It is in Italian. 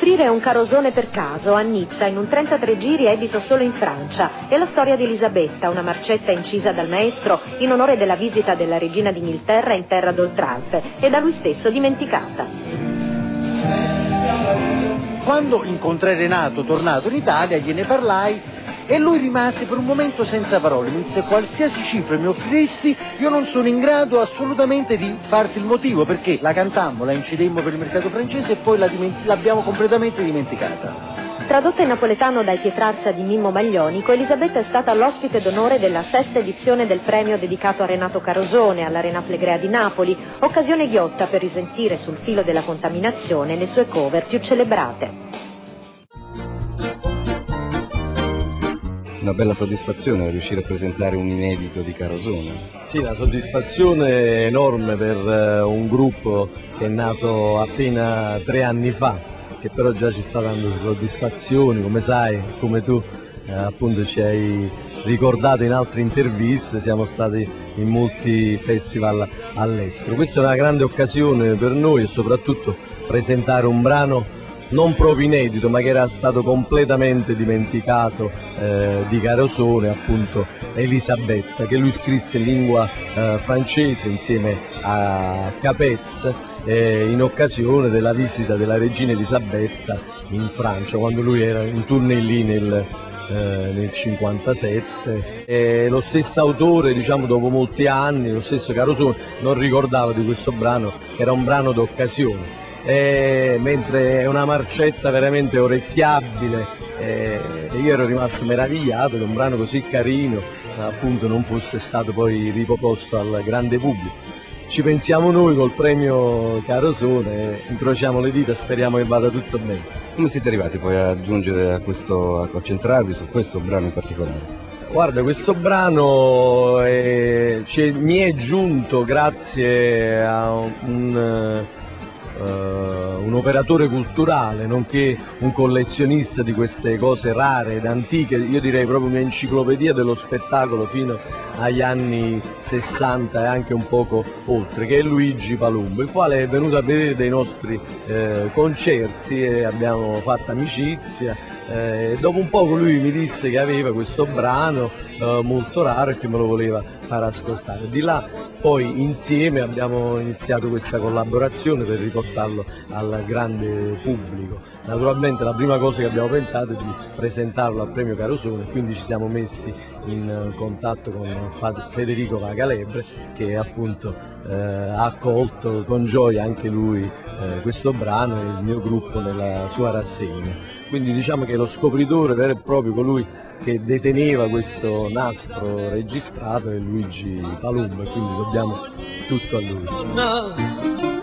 Scoprire un carosone per caso a Nizza in un 33 giri edito solo in Francia è la storia di Elisabetta, una marcetta incisa dal maestro in onore della visita della regina d'Inghilterra in terra d'Oltralpe e da lui stesso dimenticata. Quando incontrai Renato tornato in Italia gliene parlai e lui rimase per un momento senza parole. Mi disse: qualsiasi cifra mi offriresti io non sono in grado assolutamente di farti il motivo, perché la cantammo, la incidemmo per il mercato francese e poi l'abbiamo completamente dimenticata. Tradotta in napoletano dai Pietrarsa di Mimmo Maglionico, Elisabetta è stata l'ospite d'onore della 6ª edizione del premio dedicato a Renato Carosone all'Arena Flegrea di Napoli, occasione ghiotta per risentire sul filo della contaminazione le sue cover più celebrate. Una bella soddisfazione riuscire a presentare un inedito di Carosone. Sì, la soddisfazione è enorme per un gruppo che è nato appena 3 anni fa, che però già ci sta dando soddisfazioni, come sai, come tu appunto ci hai ricordato in altre interviste, siamo stati in molti festival all'estero. Questa è una grande occasione per noi e soprattutto presentare un brano non proprio inedito, ma che era stato completamente dimenticato di Carosone, appunto Elisabetta, che lui scrisse in lingua francese insieme a Capez in occasione della visita della regina Elisabetta in Francia, quando lui era in tournée lì nel 57. E lo stesso autore, diciamo, dopo molti anni, lo stesso Carosone non ricordava di questo brano, che era un brano d'occasione. Mentre è una marcetta veramente orecchiabile, io ero rimasto meravigliato che un brano così carino appunto non fosse stato poi riproposto al grande pubblico. Ci pensiamo noi col premio Carosone, incrociamo le dita e speriamo che vada tutto bene. Come siete arrivati poi a giungere a concentrarvi su questo brano in particolare? Guarda, questo brano mi è giunto grazie a un operatore culturale, nonché un collezionista di queste cose rare ed antiche, io direi proprio un'enciclopedia dello spettacolo fino agli anni 60 e anche un poco oltre, che è Luigi Palumbo, il quale è venuto a vedere dei nostri concerti e abbiamo fatto amicizia. Dopo un poco lui mi disse che aveva questo brano molto raro e che me lo voleva far ascoltare. Di là poi insieme abbiamo iniziato questa collaborazione per riportarlo al grande pubblico. Naturalmente la prima cosa che abbiamo pensato è di presentarlo al premio Carosone, quindi ci siamo messi in contatto con Federico Vagalebre, che appunto ha accolto con gioia anche lui questo brano e il mio gruppo nella sua rassegna. Quindi diciamo che lo scopritore vero e proprio, colui che deteneva questo nastro registrato, è Luigi Palumbo, e quindi dobbiamo tutto a lui.